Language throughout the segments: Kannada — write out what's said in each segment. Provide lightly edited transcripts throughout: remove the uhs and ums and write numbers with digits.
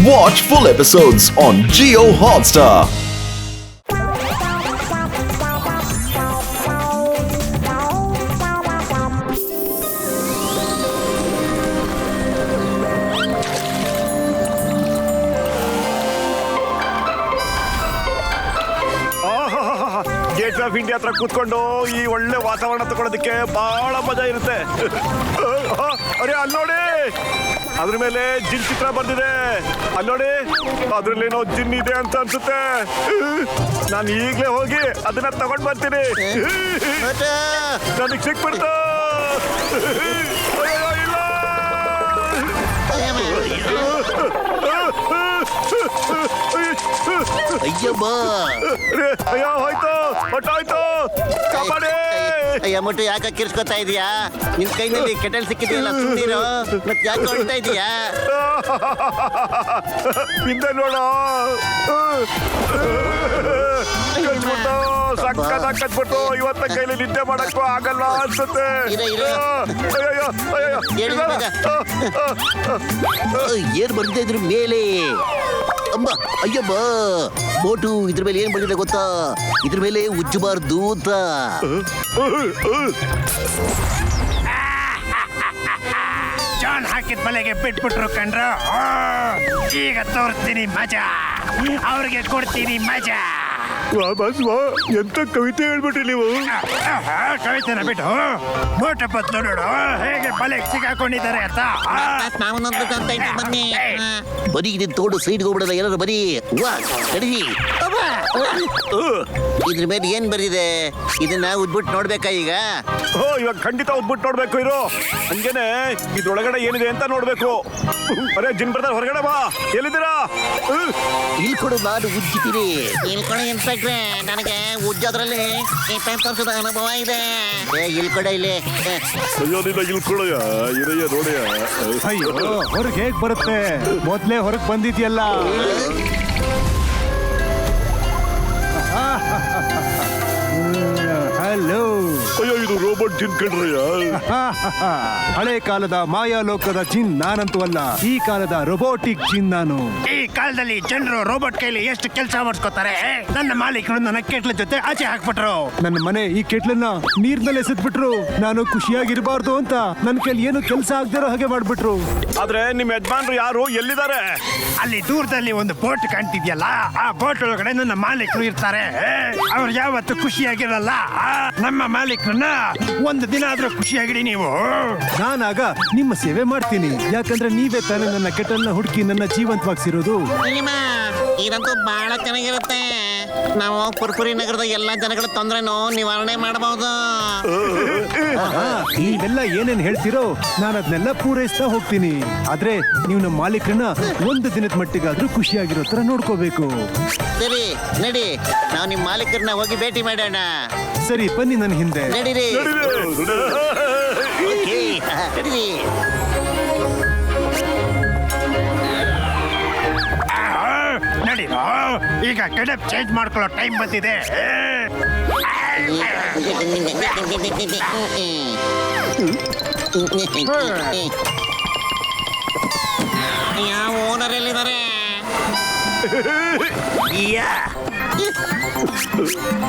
Watch full episodes on Jio Hotstar. Gate of India ಹತ್ರ ಕೂತ್ಕೊಂಡು ಈ ಒಳ್ಳೆ ವಾತಾವರಣ ತಗೊಳ್ಳೋದಕ್ಕೆ ಬಹಳ ಮಜಾ ಇರುತ್ತೆ. ಅರೆ ಅಲ್ಲಿ ನೋಡಿ, ಅದ್ರ ಮೇಲೆ ಜಿನ್ ಚಿತ್ರ ಬರ್ದಿದೆ. ಅಲ್ಲಿ ನೋಡಿ, ಅದ್ರಲ್ಲೇನೋ ಜಿನ್ ಇದೆ ಅಂತ ಅನ್ಸುತ್ತೆ. ನಾನು ಈಗಲೇ ಹೋಗಿ ಅದನ್ನ ತಗೊಂಡ್ ಬರ್ತೀನಿ. ನನಗೆ ಸಿಕ್ಬಿಡ್ತಾ ಇಲ್ಲ. ಅಯ್ಯೋ ಹೋಯ್ತು, ಹೊಟ್ಟಾಯ್ತು, ಕಾಪಾಡಿ. ಅಯ್ಯ ಮುಟ್ಟು ಯಾಕೆ ಕಿರ್ಸ್ಕೊತಾ ಇದೀಯಾ? ನಿನ್ ಕೈನಲ್ಲಿ ಕೆಟಲ್ ಸಿಕ್ಕಿದೆಯಲ್ಲ, ಸುಮ್ಮನಿರು. ಮತ್ತೆ ಯಾಕೆ ಹೊಡ್ತಾ ಇದೀಯಾ? ಹಿಂದೆ ನೋಡೋ, ಕಚ್ಬಿಟ್ಟು ಸಕ್ಕತ್ತಾಗಿ ಕಚ್ಬಿಟ್ಟು ಇವತ್ತ ಕೈಲಿ ನಿದ್ದೆ ಮಾಡಕ್ಕೂ ಆಗಲ್ಲ ಅನ್ಸುತ್ತೆ. ಏನ್ ಬರ್ತಾ ಇದ್ರ ಮೇಲೆ? ಅಮ್ಮ ಅಯ್ಯಮ್ಮ, ಮೋಟು ಇದ್ರ ಮೇಲೆ ಏನ್ ಬಂದಿದೆ ಗೊತ್ತಾ? ಇದ್ರ ಮೇಲೆ ಉಜ್ಜಬಾರ್ದು ಅಂತ. ಜಾನ್ ಹಾಕಿದ ಬಲೆಗೆ ಬಿಟ್ಬಿಟ್ರು ಕಣ್ರು. ಈಗ ತೋರಿಸ್ತೀನಿ ಮಜಾ, ಅವ್ರಿಗೆ ಕೊಡ್ತೀನಿ ಮಜಾ. ಎಂತ ಕವಿತೆ ಹೇಳ್ಬಿಟ್ರಿ ನೀವು? ಕವಿತೆನ ಬಿಟ್ಟು ಮೋಟ ಬದ್ಲು ನೋಡು ಹೇಗೆ ಬಲೆಗೆ ಸಿಗಾಕೊಂಡಿದ್ದಾರೆ ಅಂತ. ಬನ್ನಿ ಬರೀ ಇದನ್ನ ತೋಡು ಸೈಡ್ಗೆ ಹೋಗ್ಬಿಡಲ್ಲ, ಎಲ್ಲರೂ ಬರೀ ನಡೀರಿ. ಇದ್ರ ಮೇಲೆ ಏನ್ ಬರಿದೆ? ಇದನ್ನ ಉದ್ಬಿಟ್ಟು ನೋಡ್ಬೇಕಾ ಈಗ? ಇವಾಗ ಖಂಡಿತ ಉದ್ಬಿಟ್ಟು ನೋಡ್ಬೇಕು. ಇರು, ಹಂಗೇನೆ ಇದ್ರೊಳಗಡೆ ಏನಿದೆ ಅಂತ ನೋಡ್ಬೇಕು. ಅರೆ ಜಿನ್ ಬ್ರದರ್, ಹೊರಗಡೆ ಬಾ. ಎಲ್ಲಿದ್ದೀರಾ? ಇಲ್ಲಿ ಕೊಡು, ನಾನು ಉಜ್ಜಿತೀನಿ. ಇಲ್ಲಿ ಕೊಡು ಇನ್ಸ್ಪೆಕ್ಟ್ರೆ, ನನಗೆ ಉಜ್ಜೋದ್ರಲ್ಲಿ ತೋರಿಸಿದ ಅನುಭವ ಇದೆ. ಇಲ್ಲಿ ಕೊಡ, ಇಲ್ಲಿ. ಅಯ್ಯೋ ನಿನ್ನ ಇಲ್ಲಿ ಕೊಡಯ್ಯ, ಇರಯ್ಯ ನೋಡಯ್ಯ. ಅಯ್ಯೋ, ಹೊರಗೆ ಹೇಗ್ ಬರುತ್ತೆ? ಮೊದ್ಲೇ ಹೊರಗೆ ಬಂದಿದ್ಯಲ್ಲ. ಹಲೋ. ಅಯ್ಯೋ ಇದು ರೋಬೋಟ್ ಜಿನ್ ಕಣ್ರಯ್ಯ. ಹಳೆ ಕಾಲದ ಮಾಯಾಲೋಕದ ಜಿನ್ ನಾನಂತೂ ಅಲ್ಲ, ಈ ಕಾಲದ ರೋಬೋಟಿಕ್ ಜಿನ್ ನಾನು. ಈ ಕಾಲದಲ್ಲಿ ಜನರು ರೋಬೋಟ್ ಕೈಲಿ ಎಷ್ಟು ಕೆಲಸ ಮಾಡಿಸ್ಕೊತಾರೆ. ನನ್ನ ಮಾಲೀಕರು ನನ್ನ ಕೆಟ್ಲ ಜೊತೆ ಆಚೆ ಹಾಕ್ಬಿಟ್ರು. ನನ್ನ ಮನೆ ಈ ಕೆಟ್ಲನ್ನ ನೀರ್ನಲ್ಲಿ ಎಸೆದ್ಬಿಟ್ರು. ನಾನು ಖುಷಿಯಾಗಿರ್ಬಾರ್ದು ಅಂತ ನನ್ನ ಕೈಲಿ ಏನು ಕೆಲಸ ಆಗದಿರೋ ಹಾಗೆ ಮಾಡ್ಬಿಟ್ರು. ಆದ್ರೆ ನಿಮ್ ಯಜಮಾನ್ರು ಯಾರು, ಎಲ್ಲಿದ್ದಾರೆ? ಅಲ್ಲಿ ದೂರದಲ್ಲಿ ಒಂದು ಬೋಟ್ ಕಾಣ್ತಿದ್ಯಲ್ಲ, ಆ ಬೋಟ್ ಒಳಗಡೆ ನನ್ನ ಮಾಲೀಕರು ಇರ್ತಾರೆ. ಅವ್ರು ಯಾವತ್ತು ಖುಷಿಯಾಗಿರಲ್ಲ. ನಮ್ಮ ಮಾಲೀಕರನ್ನ ಒಂದು ದಿನ ಆದ್ರೂ ಖುಷಿಯಾಗಿಡಿ ನೀವು. ನಾನಾಗ ನಿಮ್ಮ ಸೇವೆ ಮಾಡ್ತೀನಿ, ಯಾಕಂದ್ರೆ ನೀವೇ ತಾನೇ ನನ್ನ ಕೆಟ್ಟನ್ನ ಹುಡುಕಿ ನನ್ನ ಜೀವಂತವಾಗಿಸಿರೋದು. ಇದಂತೂ ಬಹಳ ಚೆನ್ನಾಗಿರುತ್ತೆ. ನಾವು ಪುರ್ಪುರಿ ನಗರದ ಎಲ್ಲಾ ಜನಗಳ ತೊಂದರೆನೂ ನಿವಾರಣೆ ಮಾಡಬಹುದು. ನೀವೆಲ್ಲ ಏನೇನ್ ಹೇಳ್ತಿರೋ ನಾನು ಅದನ್ನೆಲ್ಲ ಪೂರೈಸ್ತಾ ಹೋಗ್ತೀನಿ. ಆದ್ರೆ ನೀವು ನಮ್ಮ ಮಾಲೀಕರನ್ನ ಒಂದು ದಿನದ ಮಟ್ಟಿಗಾದ್ರೂ ಖುಷಿಯಾಗಿರೋ ತರ ನೋಡ್ಕೋಬೇಕು. ಸರಿ ನಡಿ, ನಾವು ನಿಮ್ ಮಾಲೀಕರನ್ನ ಹೋಗಿ ಭೇಟಿ ಮಾಡೋಣ. ಸರಿ ಬನ್ನಿ ನನ್ನ ಹಿಂದೆ. ನಡೀರಿ. ನಡೀರಿ. ನಡೀರೋ, ಈಗ ಕೆಡಪ್ ಚೇಂಜ್ ಮಾಡ್ಕೊಳ್ಳೋ ಟೈಮ್ ಬಂದಿದೆ. ಯಾವ ಓನರ್ ಎಲ್ಲಿದ್ದಾರೆ?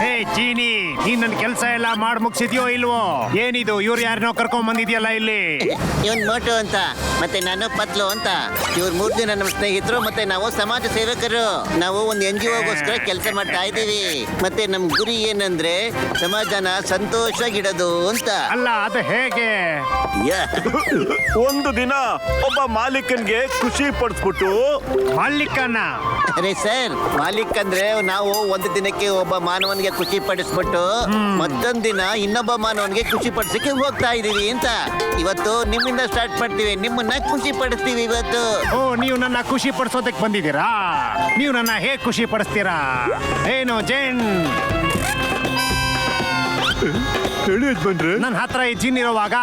ಹೇ ಚೀನಿ, ನೀನ್ ನನ್ನ ಕೆಲಸ ಎಲ್ಲ ಮಾಡಿ ಮುಗಿಸಿದ್ಯೋ ಇಲ್ವೋ? ಏನಿದು, ಇವ್ರು ಯಾರನ್ನೋ ಕರ್ಕೊಂಡ್ ಬಂದಿದ್ಯಲ್ಲ ಇಲ್ಲಿ? ಇವನ್ ಮೋಟು ಅಂತ, ಮತ್ತೆ ನಾನು ಪತ್ಲು ಅಂತ. ಇವ್ರು 3 ಜನ ನಮ್ಮ ಸ್ನೇಹಿತರು, ಮತ್ತೆ ನಾವು ಸಮಾಜ ಸೇವಕರು. ನಾವು ಒಂದು NGO ಗೋಸ್ಕರ ಕೆಲಸ ಮಾಡ್ತಾ ಇದ್ದೀವಿ. ಮತ್ತೆ ನಮ್ ಗುರಿ ಏನಂದ್ರೆ ಸಮಾಜನ ಸಂತೋಷವಾಗಿಡೋದು ಅಂತ. ಅಲ್ಲ, ಅದು ಹೇಗೆ? ಒಂದು ದಿನ ಒಬ್ಬ ಮಾಲೀಕನ್ಗೆ ಖುಷಿ ಪಡಿಸ್ಬಿಟ್ಟು. ಮಾಲೀಕನ? ಅರೆ ಸರ್, ಮಾಲೀಕ್ ಅಂದ್ರೆ ನಾವು ಒಂದು ದಿನಕ್ಕೆ ಒಬ್ಬ ಮಾನವನಿಗೆ ಖುಷಿ ಪಡಿಸ್ಬಿಟ್ಟು ಮತ್ತೊಂದ್ ದಿನ ಇನ್ನೊಬ್ಬ ಮಾನವನಿಗೆ ಖುಷಿ ಪಡಿಸಕ್ಕೆ ಹೋಗ್ತಾ ಇದೀವಿ ಅಂತ. ಇವತ್ತು ನಿಮ್ಮಿಂದ ಸ್ಟಾರ್ಟ್ ಮಾಡ್ತೀವಿ, ನಿಮ್ಮನ್ನ ಖುಷಿ ಪಡಿಸ್ತೀವಿ ಇವತ್ತು. ಓ, ನೀವು ನನ್ನ ಖುಷಿ ಪಡಿಸೋದಕ್ಕೆ ಬಂದಿದ್ದೀರಾ? ನೀವು ನನ್ನ ಹೇಗೆ ಖುಷಿ ಪಡಿಸ್ತೀರಾ? ಏನು ಜೇನ್? ಹೇಳಿ ಯಜಮಾನ್ರೆ. ನನ್ನ ಹತ್ರ ಈ ಜಿನ್ ಇರುವಾಗ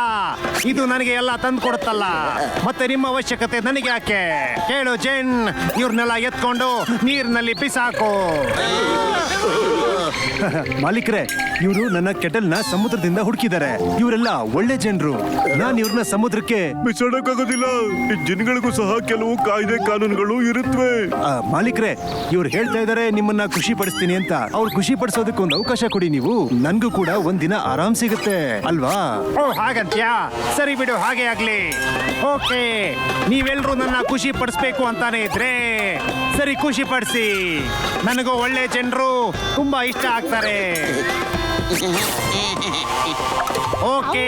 ಇದು ನನಗೆ ಎಲ್ಲ ತಂದು ಕೊಡುತ್ತಲ್ಲ, ಮತ್ತೆ ನಿಮ್ಮ ಅವಶ್ಯಕತೆ ನನಗೆ ಯಾಕೆ? ಕೇಳು ಜಿನ್, ಇವ್ರನ್ನೆಲ್ಲ ಎತ್ಕೊಂಡು ನೀರಿನಲ್ಲಿ ಬಿಸಾಕು. ಮಾಲೀಕ್ರೆ, ಇವರು ನನ್ನ ಕೆಟಲ್ನ ಸಮುದ್ರದಿಂದ ಹುಡುಕಿದ್ದಾರೆ. ಇವರೆಲ್ಲ ಒಳ್ಳೆ ಜನರು. ನಾನು ಇವ್ರನ್ನ ಸಮುದ್ರಕ್ಕೆ ಬಿಸಾಡಕ್ಕಾಗೋದಿಲ್ಲ. ಈ ಜಿನ್ಗಳಿಗೂ ಸಹ ಕೆಲವು ಕಾಯ್ದೆ ಕಾನೂನುಗಳು ಇರುತ್ತವೆ. ಮಾಲೀಕ್ರೆ, ಇವ್ರು ಹೇಳ್ತಾ ಇದಾರೆ ನಿಮ್ಮನ್ನ ಖುಷಿ ಪಡಿಸ್ತೀನಿ ಅಂತ. ಅವ್ರು ಖುಷಿ ಪಡಿಸೋದಕ್ಕೆ ಒಂದು ಅವಕಾಶ ಕೊಡಿ ನೀವು. ನನ್ಗೂ ಕೂಡ ಒಂದಿನ ಆರಾಮ್ ಸಿಗುತ್ತೆ ಅಲ್ವಾ? ಓ ಹಾಗಂತ್ಯಾ? ಸರಿ ಬಿಡು, ಹಾಗೆ ಆಗ್ಲಿ. ಓಕೆ, ನೀವೆಲ್ರೂ ನನ್ನ ಖುಷಿ ಪಡಿಸ್ಬೇಕು ಅಂತಾನೆ ಇದ್ರೆ ಸರಿ, ಖುಷಿ ಪಡಿಸಿ. ನನಗೂ ಒಳ್ಳೆ ಜನರು ತುಂಬಾ ಇಷ್ಟ ಆಗ್ತಾರೆ. ಓಕೆ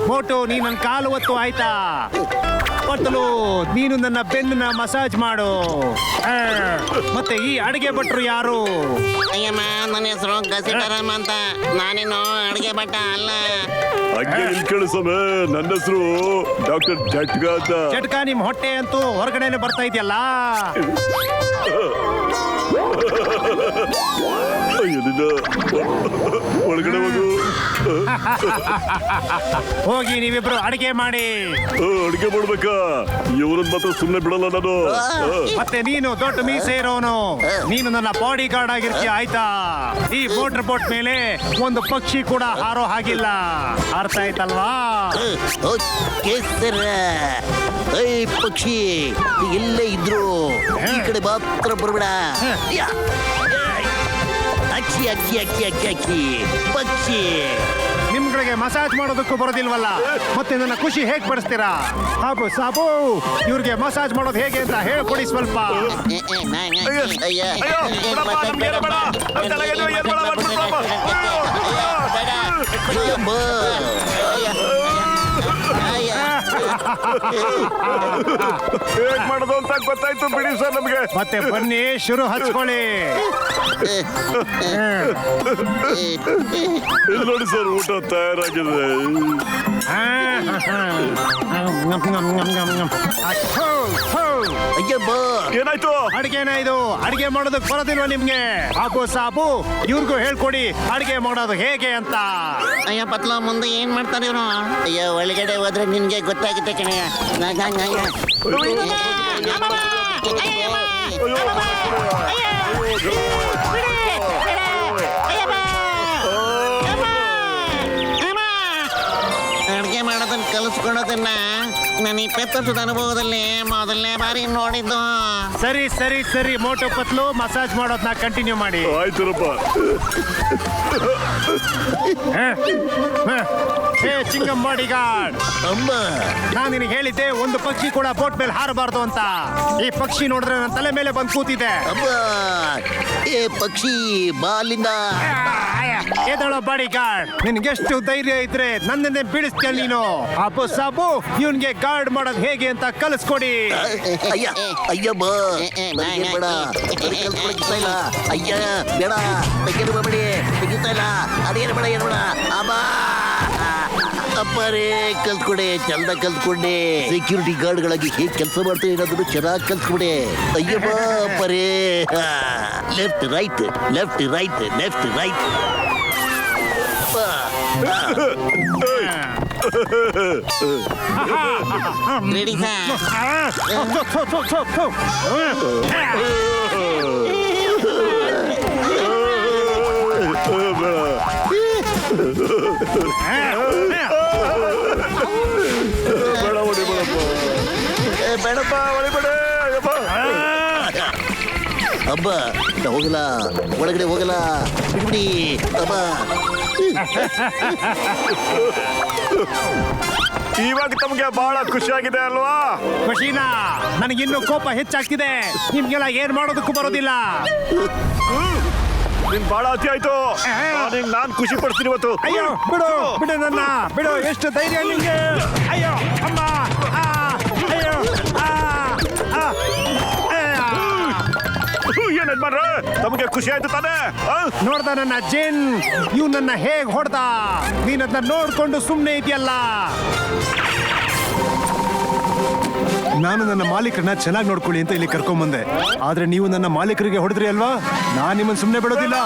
ಮೋಟು, ನೀ ನನ್ನ ಕಾಲು ಒತ್ತು ಆಯ್ತಾ? ಪತ್ತಲು, ನೀನು ನನ್ನ ಬೆನ್ನನ್ನ ಮಸಾಜ್ ಮಾಡು. ಮತ್ತೆ ಈ ಅಡಿಗೆ ಭಟ್ರು ಯಾರು? ಅಯ್ಯಮ್ಮ, ನನ್ನ ಹೆಸರು ಗಸಿಟರಾಮ್ ಅಂತ. ನಾನೇನು ಅಡಿಗೆ ಭಟ್ಟ ಅಲ್ಲ. ಹಂಗೆ ಇಲ್ಲಿ ಕೇಳಿಸೋಮೆ, ನನ್ನ ಹೆಸರು ಡಾಕ್ಟರ್ ಜಟ್ಗ ಅಂತ. ಚಟ್ಕ, ನಿಮ್ ಹೊಟ್ಟೆ ಅಂತೂ ಹೊರಗಡೆನೆ ಬರ್ತಾ ಇದೆಯಲ್ಲ. ಏನಿಲ್ಲ, ಒಳಗಡೆ ಹೋಗು. ಹೋಗಿ ನೀವಿಬ್ರು ಅಡಿಗೆ ಮಾಡಿ. ಅಡಿಗೆ ಮಾಡ್ಬೇಕಾ? ಇವ್ರನ್ನ ಮಾತ್ರ ಸುಮ್ಮನೆ ಬಿಡಲ್ಲ ನಾನು. ಮತ್ತೆ ನೀನು ದೊಡ್ಡ ಮೀಸೆ ಇರೋನು, ನೀನು ನನ್ನ ಬಾಡಿ ಗಾರ್ಡ್ ಆಗಿರ್ತೀಯ ಆಯ್ತಾ? ಈ ಮೋಟರ್ ಬೋಟ್ ಮೇಲೆ ಒಂದು ಪಕ್ಷಿ ಕೂಡ ಹಾರೋ ಹಾಗಿಲ್ಲ. ಅರ್ಥ ಆಯ್ತಲ್ವಾ? ಕೇಸರ ಏಯ್ ಪಕ್ಷಿ, ಎಲ್ಲೇ ಇದ್ರು ಈ ಕಡೆ ಮಾತ್ರ ಬರಬೇಡ. ಅಕ್ಕಿ ಅಕ್ಕಿ ಅಕ್ಕಿ ಅಕ್ಕಿ ಅಕ್ಕಿ ಪಕ್ಷಿ. ನಿಮ್ಗಳಿಗೆ ಮಸಾಜ್ ಮಾಡೋದಕ್ಕೂ ಬರೋದಿಲ್ವಲ್ಲ, ಮತ್ತೆ ನನ್ನ ಖುಷಿ ಹೇಗ್ ಪಡಿಸ್ತೀರಾ? ಹಾಬು ಸಾಬು, ಇವ್ರಿಗೆ ಮಸಾಜ್ ಮಾಡೋದು ಹೇಗೆ ಅಂತ ಹೇಳ್ಕೊಡಿ ಸ್ವಲ್ಪ. ಹೇಗ್ ಮಾಡೋದು ಅಂತ ಗೊತ್ತಾಯ್ತು ಬಿಡಿ ಸರ್ ನಮ್ಗೆ. ಮತ್ತೆ ಬನ್ನಿ, ಶುರು ಹಚ್ಕೊಳ್ಳಿ. ಇದು ನೋಡಿ ಸರ್, ಊಟ ತಯಾರಾಗಿದೆ. ಏನಾಯ್ತು? ಅಡಿಗೆನ ಇದು? ಅಡಿಗೆ ಮಾಡೋದಕ್ಕೆ ಬರೋದಿಲ್ವಾ ನಿಮ್ಗೆ? ಹಾಬು ಸಾಬು, ಇವ್ರಿಗೂ ಹೇಳ್ಕೊಡಿ ಅಡಿಗೆ ಮಾಡೋದು ಹೇಗೆ ಅಂತ. ಅಯ್ಯ ಪತ್ಲ, ಮುಂದೆ ಏನ್ ಮಾಡ್ತಾರೆ ಇವ್ರು? ಅಯ್ಯೋ, ಒಳಗಡೆ ಹೋದ್ರೆ ನಿನ್ಗೆ ಗೊತ್ತಾಗುತ್ತೆ ಕಣಯ್ಯ. ಅಡ್ಗೆ ಮಾಡೋದನ್ನ ಕಲಿಸ್ಕೊಳೋದನ್ನ ನಾನು 20 ವರ್ಷದ ಅನುಭವದಲ್ಲಿ ಮೊದಲನೇ ಬಾರಿ ನೋಡಿದ್ದು. ಸರಿ ಸರಿ ಸರಿ, ಮೋಟು ಪತ್ಲು, ಮಸಾಜ್ ಮಾಡೋದನ್ನ ಕಂಟಿನ್ಯೂ ಮಾಡಿ. ಆಯ್ತರಪ್ಪ. ಹೇ ಚಿಂಗಂ ಬಾಡಿ ಗಾರ್ಡ್, ಅಮ್ಮ, ನಾನು ನಿನಗೆ ಹೇಳಿದ್ದೆ ಒಂದು ಪಕ್ಷಿ ಕೂಡ ಬೋಟ್ ಮೇಲೆ ಹಾರಬಾರ್ದು ಅಂತ. ಈ ಪಕ್ಷಿ ನೋಡಿದ್ರೆ ನನ್ನ ತಲೆ ಮೇಲೆ ಬಂದು ಕೂತಿದೆ. ಅಮ್ಮ, ಏ ಪಕ್ಷಿ ಬಾಲಿಂದ ಎದಳೋ ಬಾಡಿ ಗಾರ್ಡ್, ನಿನ್ಗೆಷ್ಟು ಧೈರ್ಯ ಇದ್ರೆ ನನ್ನೇ ಬೀಳಿಸ್ತೀಯ ನೀನು? ಅಪ್ಪು ಸಾಬು, ಇವನ್ಗೆ ಗಾರ್ಡ್ ಮಾಡೋದು ಹೇಗೆ ಅಂತ ಕಲಿಸ್ಕೊಡಿ. ಅಯ್ಯ ಅಯ್ಯ ಬಾ, ಬೇಡ ಕಲ್ಸ್ಕೊಳಕ್ಕಿಲ್ಲ. ಅಯ್ಯ ಬೇಡ, ತೆಗೆದು ಬೇಡಿ, ತೆಗಿತಾ ಇಲ್ಲ. ಅದೇನು ಬೇಡ, ಏನು ಬೇಡ. ಅಮ್ಮ ಅಪ್ಪರೇ, ಕಲ್ತ್ಕೊಡೆ, ಚಂದ ಕಲ್ತ್ಕೊಂಡೆ. ಸೆಕ್ಯೂರಿಟಿ ಗಾರ್ಡ್ಗಳಾಗಿ ಹೇಗೆ ಕೆಲಸ ಮಾಡ್ತಾರೆ ಅನ್ನೋದನ್ನು ಚೆನ್ನಾಗಿ ಕಲ್ತ್ಕೊಡೆ. ಅಯ್ಯಮ್ಮ ಅಪ್ಪರೇ. Left right, left right, left right. Ready ಬೇಡಪ್ಪ, ಒಳಗಡೆ ಅಬ್ಬ, ಹೋಗಲ್ಲ, ಒಳಗಡೆ ಹೋಗಲ್ಲ, ಬಿಡಿ ಅಬ್ಬ. ಇವಾಗ ತಮ್ಗೆ ಬಹಳ ಖುಷಿಯಾಗಿದೆ ಅಲ್ವಾ? ಖುಷಿನಾ? ನನಗಿನ್ನೂ ಕೋಪ ಹೆಚ್ಚಾಗ್ತಿದೆ. ನಿಮ್ಗೆಲ್ಲ ಏನ್ ಮಾಡೋದಕ್ಕೂ ಬರೋದಿಲ್ಲ. ನಿನ್ ಬಹಳ ಅತಿ ಆಯ್ತು. ನಾನ್ ಖುಷಿ ಪಡ್ತೀನಿ ಇವತ್ತು. ಅಯ್ಯೋ ಬಿಡು, ಬಿಡು ನನ್ನ, ಬಿಡು. ಎಷ್ಟು ಧೈರ್ಯ ನಿಮ್ಗೆ? ಅಯ್ಯೋ ಅಮ್ಮ, ಅಯ್ಯೋ, ಏನ್ ಯಜಮಾನ್ರೆ, ತಮಗೆ ಖುಷಿ ಆಯ್ತು ತಾನೆ? ನೋಡ್ದ ನನ್ನ ಜಿನ್, ಇವ್ ನನ್ನ ಹೇಗ್ ಹೊಡ್ದ? ನೀನ್ ಅದನ್ನ ನೋಡ್ಕೊಂಡು ಸುಮ್ನೆ ಇದೆಯಲ್ಲ. ನಾನು ನನ್ನ ಮಾಲೀಕರನ್ನ ಚೆನ್ನಾಗಿ ನೋಡ್ಕೊಳ್ಳಿ ಅಂತ ಇಲ್ಲಿ ಕರ್ಕೊಂಡ್ ಬಂದೆ. ಆದ್ರೆ ನೀವು ನನ್ನ ಮಾಲೀಕರಿಗೆ ಹೊಡೆದ್ರಿ ಅಲ್ವಾ? ನಾನ್ ನಿಮ್ಮನ್ನ ಸುಮ್ನೆ ಬಿಡೋದಿಲ್ಲ.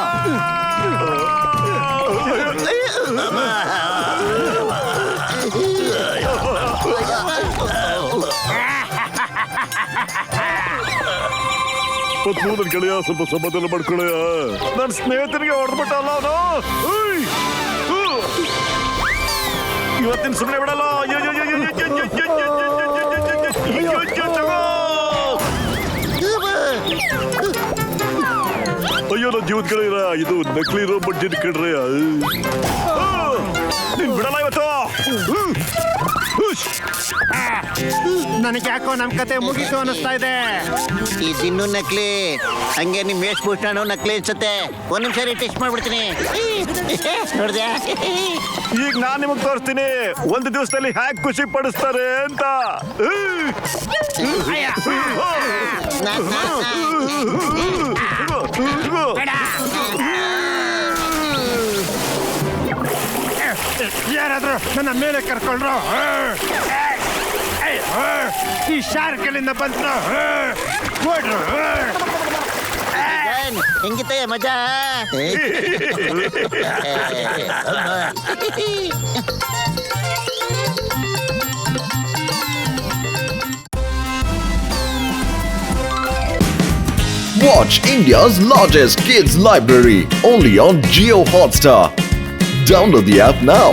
ಪತ್ಮು ನನ್ ಗೆಳೆಯ ಸ್ವಲ್ಪ ಸಮಾಧಾನ ಮಾಡ್ಕೊಳ್ಳಯ್ಯ. ನನ್ನ ಸ್ನೇಹಿತನಿಗೆ ಹೊಡೆದ್ಬಿಟ್ಟ ಅಲ್ಲ ಅವನು. ಇವತ್ತಿನ ಸುಮ್ಮನೆ ಬಿಡಲ್ಲ. ಅಯ್ಯೋ ನನ್ನ ಜೀವದ ಗೆಳೆಯರ, ಇದು ನಕಲಿ ರೋಬೋಟ್ ಜಿನ್ ಕಡ್ರೆ. ನೀನ್ ಬಿಡಲ್ಲ ಇವತ್ತು. ನನಗೆ ಯಾಕೋ ನಮ್ ಕತೆ ಮುಗೀತು ಅನಿಸ್ತಾ ಇದೆ. ಈ ದಿನ್ನು ನಕ್ಲಿ ಹಂಗೆ ನಿಮ್ ವೇಷಭೂಷಣ ನಕ್ಲಿ ಅನ್ಸುತ್ತೆ. ಒಂದ್ ನಿಮಿಷ ಟೆಸ್ಟ್ ಮಾಡ್ಬಿಡ್ತೀನಿ. ನೋಡ್ದೆ, ಈಗ ನಾನ್ ನಿಮಗ್ ತೋರಿಸ್ತೀನಿ ಒಂದು ದಿವಸದಲ್ಲಿ ಹ್ಯಾಕ್ ಖುಷಿ ಪಡಿಸ್ತಾರೆ ಅಂತ. ಯಾರಾದ್ರೂ ನನ್ನ ಮೇಲೆ ಕರ್ಕೊಂಡ್ರು. ಈ ಶಾರ್ಕಲಿಂದ ಬಂದ್ರು. ಓಡ್ರು. ಹೆಂಗಿತ್ತಯ್ಯ ಮಜಾ? Watch India's largest kids library only on Jio Hotstar. Download the app now.